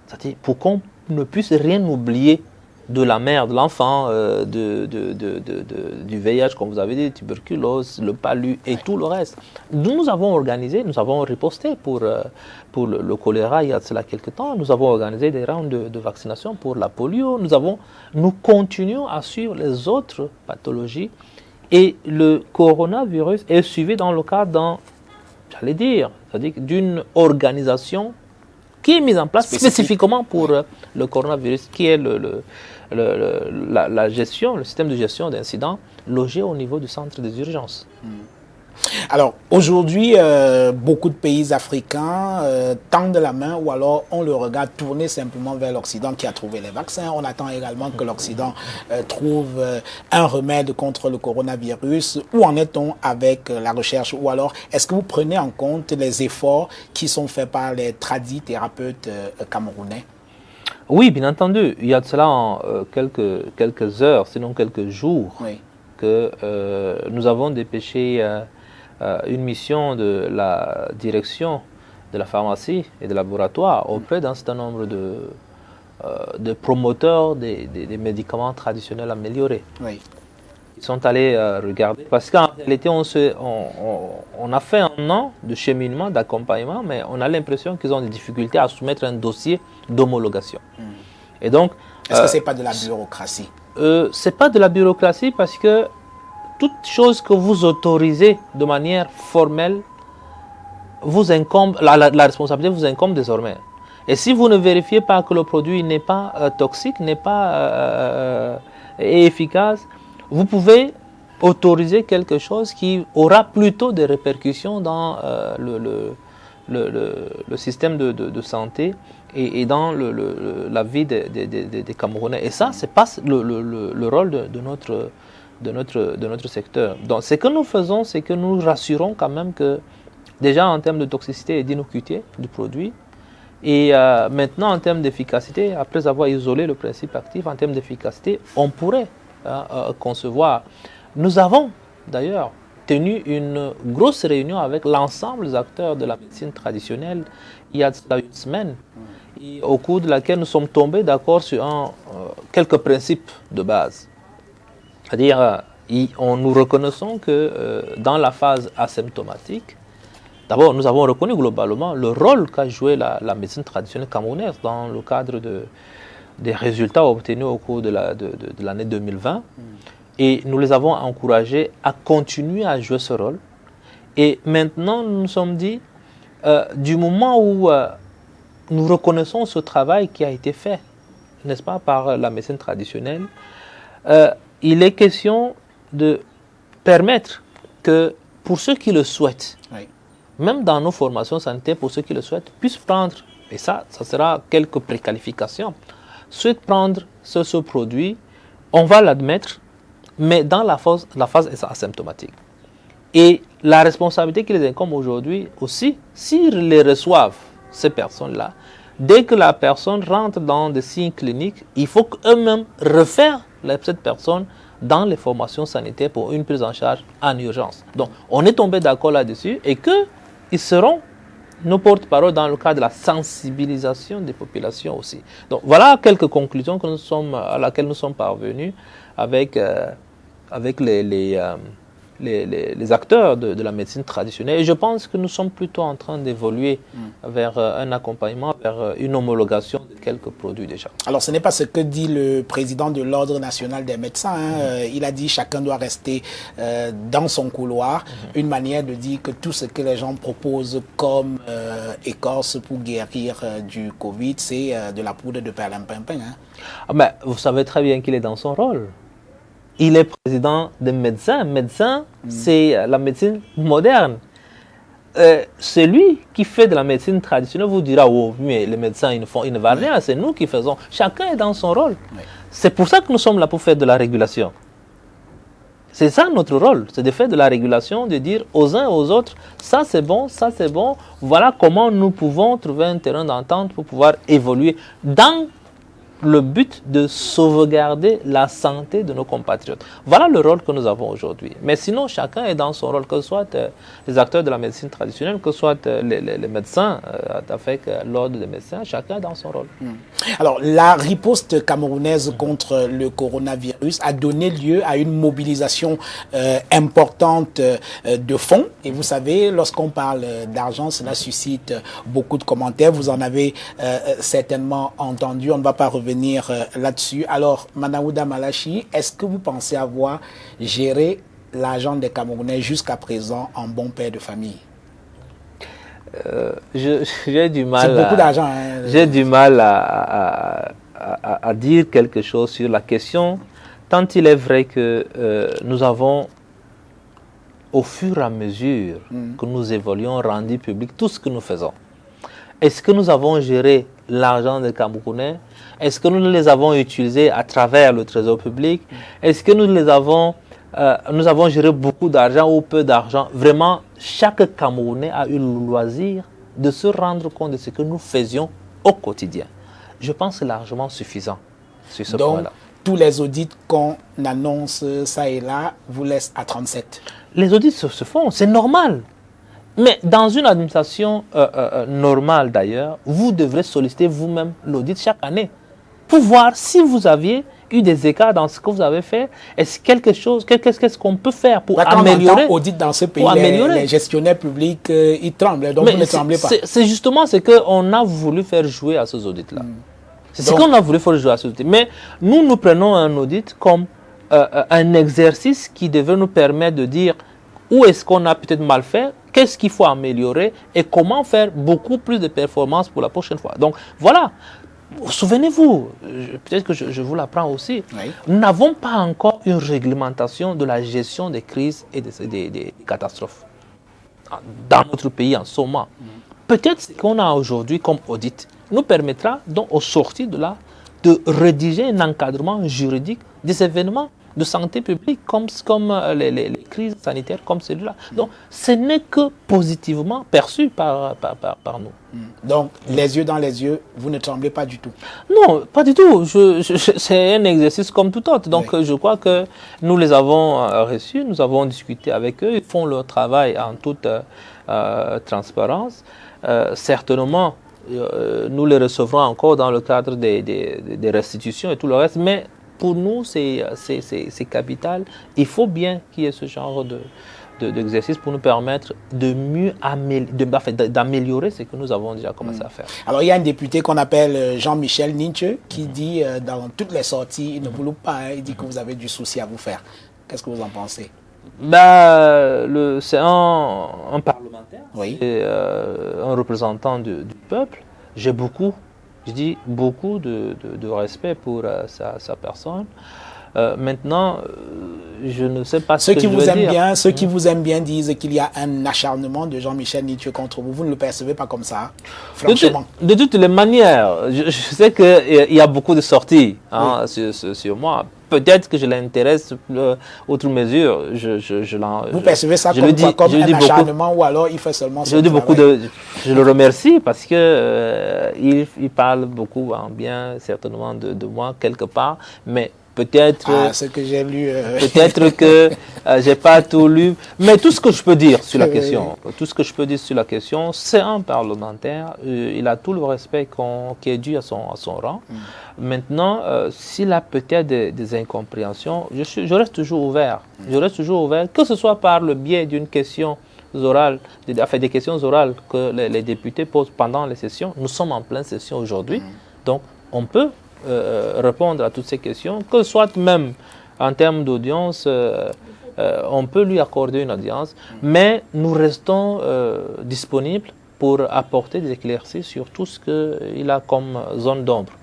C'est-à-dire pour qu'on ne puisse rien oublier de la mère, de l'enfant, du VIH, comme vous avez dit, tuberculose, le palu et tout le reste. Nous avons organisé, nous avons riposté pour le choléra il y a cela quelques temps. Nous avons organisé des rounds de vaccination pour la polio. Nous continuons à suivre les autres pathologies. Et le coronavirus est suivi dans le cadre d'une organisation qui est mise en place spécifiquement pour le coronavirus, qui est la gestion, le système de gestion d'incidents logé au niveau du centre des urgences. Alors, aujourd'hui, beaucoup de pays africains tendent la main ou alors on le regarde tourner simplement vers l'Occident qui a trouvé les vaccins. On attend également que l'Occident trouve un remède contre le coronavirus. Où en est-on avec la recherche? Ou alors, est-ce que vous prenez en compte les efforts qui sont faits par les thérapeutes camerounais? Oui, bien entendu. Il y a de cela quelques heures, sinon quelques jours, que nous avons dépêché une mission de la direction de la pharmacie et des laboratoires auprès d'un certain nombre de promoteurs des médicaments traditionnels améliorés. Oui. Ils sont allés regarder, parce qu'en réalité, on a fait un an de cheminement, d'accompagnement, mais on a l'impression qu'ils ont des difficultés à soumettre un dossier d'homologation. Et donc, est-ce que ce n'est pas de la bureaucratie? Ce n'est pas de la bureaucratie parce que toute chose que vous autorisez de manière formelle, vous incombe, la responsabilité vous incombe désormais. Et si vous ne vérifiez pas que le produit n'est pas toxique, n'est pas efficace, vous pouvez autoriser quelque chose qui aura plutôt des répercussions dans le système de santé et dans la vie des Camerounais. Et ça, ce n'est pas le rôle de notre secteur. Donc, ce que nous faisons, c'est que nous rassurons quand même que, déjà en termes de toxicité et d'innocuité du produit, et maintenant en termes d'efficacité, après avoir isolé le principe actif, en termes d'efficacité, on pourrait concevoir. Nous avons d'ailleurs tenu une grosse réunion avec l'ensemble des acteurs de la médecine traditionnelle il y a une semaine, et au cours de laquelle nous sommes tombés d'accord sur quelques principes de base. C'est-à-dire, nous reconnaissons que dans la phase asymptomatique, d'abord, nous avons reconnu globalement le rôle qu'a joué la médecine traditionnelle camerounaise dans le cadre des résultats obtenus au cours de l'année 2020. Et nous les avons encouragés à continuer à jouer ce rôle. Et maintenant, nous nous sommes dit du moment où nous reconnaissons ce travail qui a été fait, n'est-ce pas, par la médecine traditionnelle, il est question de permettre que, pour ceux qui le souhaitent, oui, même dans nos formations sanitaires, pour ceux qui le souhaitent, puissent prendre, et ça sera quelques préqualifications, souhaitent prendre ce produit, on va l'admettre, mais dans la phase asymptomatique. Et la responsabilité qui les incombe aujourd'hui aussi, s'ils les reçoivent, ces personnes-là, dès que la personne rentre dans des signes cliniques, il faut qu'eux-mêmes refaire cette personne dans les formations sanitaires pour une prise en charge en urgence. Donc, on est tombé d'accord là-dessus et qu'ils seront nos porte-parole dans le cadre de la sensibilisation des populations aussi. Donc, voilà quelques conclusions à laquelle nous sommes parvenus avec les acteurs de la médecine traditionnelle. Et je pense que nous sommes plutôt en train d'évoluer vers un accompagnement, vers une homologation de quelques produits déjà. Alors, ce n'est pas ce que dit le président de l'Ordre national des médecins. Il a dit que chacun doit rester dans son couloir. Une manière de dire que tout ce que les gens proposent comme écorce pour guérir du Covid, c'est de la poudre de perlimpinpin. Mais vous savez très bien qu'il est dans son rôle. Il est président des médecins. Médecin, c'est la médecine moderne. C'est lui qui fait de la médecine traditionnelle. Vous dira, oh, mais les médecins, ils ne valent rien. C'est nous qui faisons. Chacun est dans son rôle. Oui. C'est pour ça que nous sommes là pour faire de la régulation. C'est ça notre rôle. C'est de faire de la régulation, de dire aux uns et aux autres, ça c'est bon, ça c'est bon. Voilà comment nous pouvons trouver un terrain d'entente pour pouvoir évoluer dans le but de sauvegarder la santé de nos compatriotes. Voilà le rôle que nous avons aujourd'hui. Mais sinon, chacun est dans son rôle, que ce soit les acteurs de la médecine traditionnelle, que ce soit les médecins, avec l'ordre des médecins, chacun est dans son rôle. Alors, la riposte camerounaise contre le coronavirus a donné lieu à une mobilisation importante de fonds. Et vous savez, lorsqu'on parle d'argent, cela suscite beaucoup de commentaires. Vous en avez certainement entendu. On ne va pas revenir là-dessus. Alors, Manaouda Malachi, est-ce que vous pensez avoir géré l'argent des Camerounais jusqu'à présent en bon père de famille? J'ai du mal. C'est beaucoup d'argent. J'ai du mal à dire quelque chose sur la question, tant il est vrai que nous avons, au fur et à mesure que nous évoluons, rendu public tout ce que nous faisons. Est-ce que nous avons géré l'argent des Camerounais? Est-ce que nous les avons utilisés à travers le trésor public? Est-ce que nous avons géré beaucoup d'argent ou peu d'argent? Vraiment, chaque Camerounais a eu le loisir de se rendre compte de ce que nous faisions au quotidien. Je pense que c'est largement suffisant sur ce point-là. Donc, tous les audits qu'on annonce ça et là vous laissent à 37? Les audits se font, c'est normal. Mais dans une administration normale d'ailleurs, vous devrez solliciter vous-même l'audit chaque année pour voir si vous aviez eu des écarts dans ce que vous avez fait. Est-ce qu'est-ce qu'on peut faire pour améliorer? Quand on audit dans ce pays, les gestionnaires publics, ils tremblent, donc vous ne tremblez pas. C'est justement ce qu'on a voulu faire jouer à ces audits-là. C'est ce qu'on a voulu faire jouer à ces audits. Mais nous prenons un audit comme un exercice qui devait nous permettre de dire où est-ce qu'on a peut-être mal fait, qu'est-ce qu'il faut améliorer et comment faire beaucoup plus de performances pour la prochaine fois. Donc voilà, souvenez-vous, peut-être que je vous l'apprends aussi, oui. Nous n'avons pas encore une réglementation de la gestion des crises et des catastrophes dans notre pays en ce moment. Peut-être ce qu'on a aujourd'hui comme audit nous permettra donc au sortir de là de rédiger un encadrement juridique des événements de santé publique comme les crises sanitaires comme celui-là. Donc, ce n'est que positivement perçu par nous. Donc, les yeux dans les yeux, vous ne tremblez pas du tout? Non, pas du tout. C'est un exercice comme tout autre. Donc, oui. Je crois que nous les avons reçus, nous avons discuté avec eux, ils font leur travail en toute transparence. Certainement, nous les recevrons encore dans le cadre des restitutions et tout le reste, mais pour nous, c'est capital. Il faut bien qu'il y ait ce genre d'exercice pour nous permettre de mieux d'améliorer ce que nous avons déjà commencé à faire. Alors, il y a un député qu'on appelle Jean-Michel Ninche qui dit dans toutes les sorties, il ne vous loupe pas, il dit que vous avez du souci à vous faire. Qu'est-ce que vous en pensez? C'est un parlementaire, Oui. c'est un représentant du peuple. J'ai beaucoup de respect pour sa personne. Maintenant, je ne sais pas Ceux ce que qui je vous veux aiment dire. bien, ceux qui vous aiment bien disent qu'il y a un acharnement de Jean-Michel Nithieu contre vous. Vous ne le percevez pas comme ça, franchement. De toutes les manières, je sais qu'il y a beaucoup de sorties sur moi. Peut-être que je l'intéresse outre mesure. Vous percevez ça je comme, le dis, quoi, comme je le un dis beaucoup, acharnement ou alors il fait seulement son je le remercie parce que il parle beaucoup en bien certainement de moi quelque part, mais peut-être ce que j'ai lu. Peut-être que j'ai pas tout lu, mais tout ce que je peux dire sur la question, c'est un parlementaire. Il a tout le respect qui est dû à son rang. Maintenant, s'il a peut-être des incompréhensions, je reste toujours ouvert. Je reste toujours ouvert, que ce soit par le biais d'une question orale, des questions orales que les députés posent pendant les sessions. Nous sommes en pleine session aujourd'hui, donc on peut répondre à toutes ces questions, que soit même en termes d'audience, on peut lui accorder une audience, mais nous restons disponibles pour apporter des éclaircies sur tout ce qu'il a comme zone d'ombre.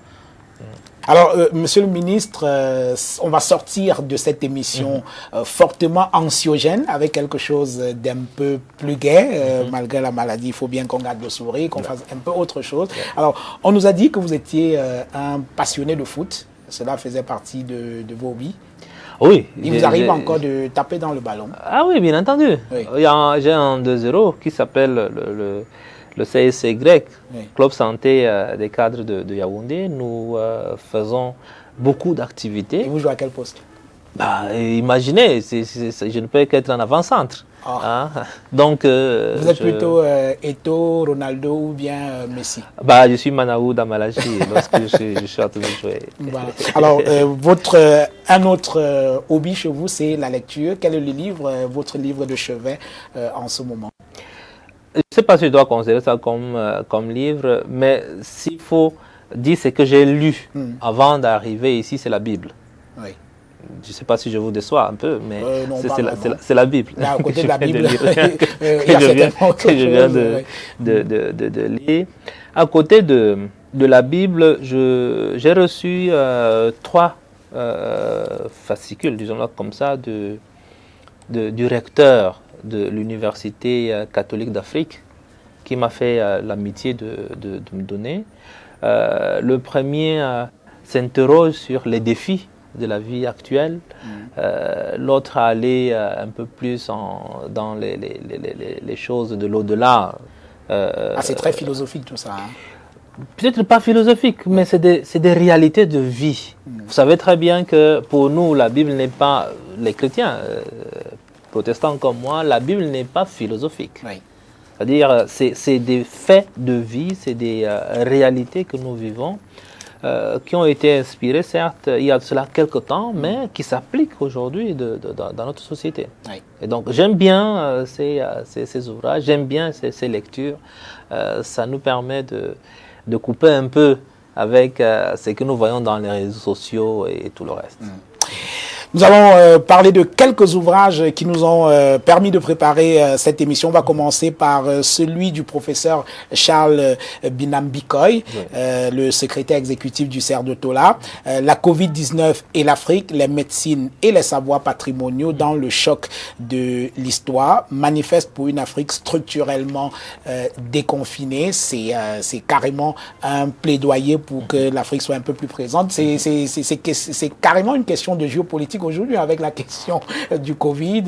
Alors, Monsieur le ministre, on va sortir de cette émission fortement anxiogène avec quelque chose d'un peu plus gai. Malgré la maladie, il faut bien qu'on garde le sourire, qu'on fasse un peu autre chose. Alors, on nous a dit que vous étiez un passionné de foot. Cela faisait partie de vos hobbies. Oui. Il vous arrive encore de taper dans le ballon? Ah oui, bien entendu. Oui. J'ai un 2-0 qui s'appelle le CSC grec, Club Santé des cadres de Yaoundé. Nous faisons beaucoup d'activités. Et vous jouez à quel poste? Imaginez, je ne peux qu'être un avant-centre. Hein? Donc, vous êtes plutôt Eto'o, Ronaldo ou bien Messi? Je suis Manaou Damalachi lorsque je suis en train de jouer. Alors, un autre hobby chez vous, c'est la lecture. Quel est votre livre de chevet en ce moment? Je ne sais pas si je dois considérer ça comme livre, mais s'il faut dire ce que j'ai lu avant d'arriver ici, c'est la Bible. Oui. Je ne sais pas si je vous déçois un peu, mais c'est la Bible. Là, à côté de la Bible, que je viens de lire. À côté de la Bible, j'ai reçu 3 fascicules, disons-le comme ça, du recteur de l'Université catholique d'Afrique, qui m'a fait l'amitié de me donner. Le premier s'interroge sur les défis de la vie actuelle. L'autre allait un peu plus dans les choses de l'au-delà. C'est très philosophique tout ça. Peut-être pas philosophique, mais c'est des réalités de vie. Vous savez très bien que pour nous, la Bible n'est pas, les chrétiens protestants comme moi, la Bible n'est pas philosophique. Oui. C'est-à-dire, c'est des faits de vie, c'est des réalités que nous vivons, qui ont été inspirées, certes, il y a de cela quelques temps, mais qui s'appliquent aujourd'hui dans notre société. Oui. Et donc, j'aime bien ces ouvrages, j'aime bien ces lectures. Ça nous permet de couper un peu avec ce que nous voyons dans les réseaux sociaux et tout le reste. Nous allons parler de quelques ouvrages qui nous ont permis de préparer cette émission. On va commencer par celui du professeur Charles Binam-Bikoy, le secrétaire exécutif du CERD de Tola. La Covid-19 et l'Afrique, les médecines et les savoirs patrimoniaux dans le choc de l'histoire. Manifeste pour une Afrique structurellement déconfinée. C'est carrément un plaidoyer pour que l'Afrique soit un peu plus présente. C'est carrément une question de géopolitique aujourd'hui avec la question du Covid,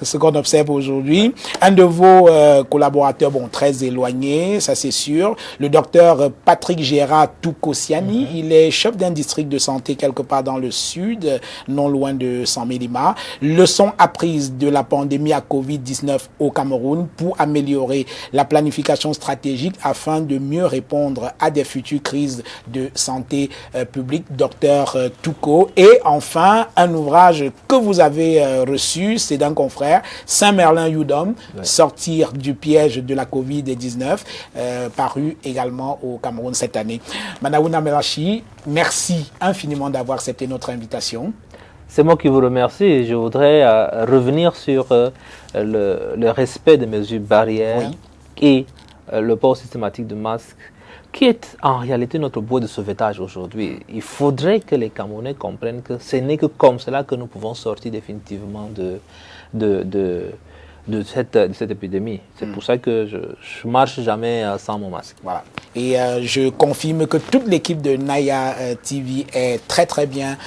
ce qu'on observe aujourd'hui. Un de vos collaborateurs, très éloigné, ça c'est sûr, le docteur Patrick Gérard Toukosiani, il est chef d'un district de santé quelque part dans le sud, non loin de Saint-Mélima. Leçon apprise de la pandémie à Covid-19 au Cameroun pour améliorer la planification stratégique afin de mieux répondre à des futures crises de santé publique, docteur Touko. Et enfin, un ouvrage que vous avez reçu, c'est d'un confrère, Saint-Merlin Youdom, Sortir du piège de la Covid-19, paru également au Cameroun cette année. Manaouna Melachi, merci infiniment d'avoir accepté notre invitation. C'est moi qui vous remercie. Je voudrais revenir sur le respect des mesures barrières et le port systématique de masques, qui est en réalité notre bouée de sauvetage aujourd'hui. Il faudrait que les Camerounais comprennent que ce n'est que comme cela que nous pouvons sortir définitivement de cette épidémie. C'est pour ça que je marche jamais sans mon masque. Voilà. Et je confirme que toute l'équipe de Naya TV est très très bien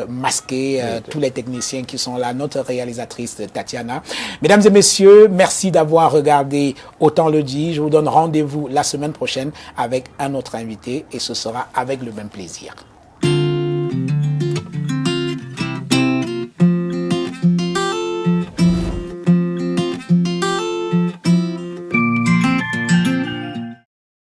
masquée, tous les techniciens qui sont là, notre réalisatrice Tatiana. Mesdames et messieurs, merci d'avoir regardé Autant le dit. Je vous donne rendez-vous la semaine prochaine avec un autre invité et ce sera avec le même plaisir.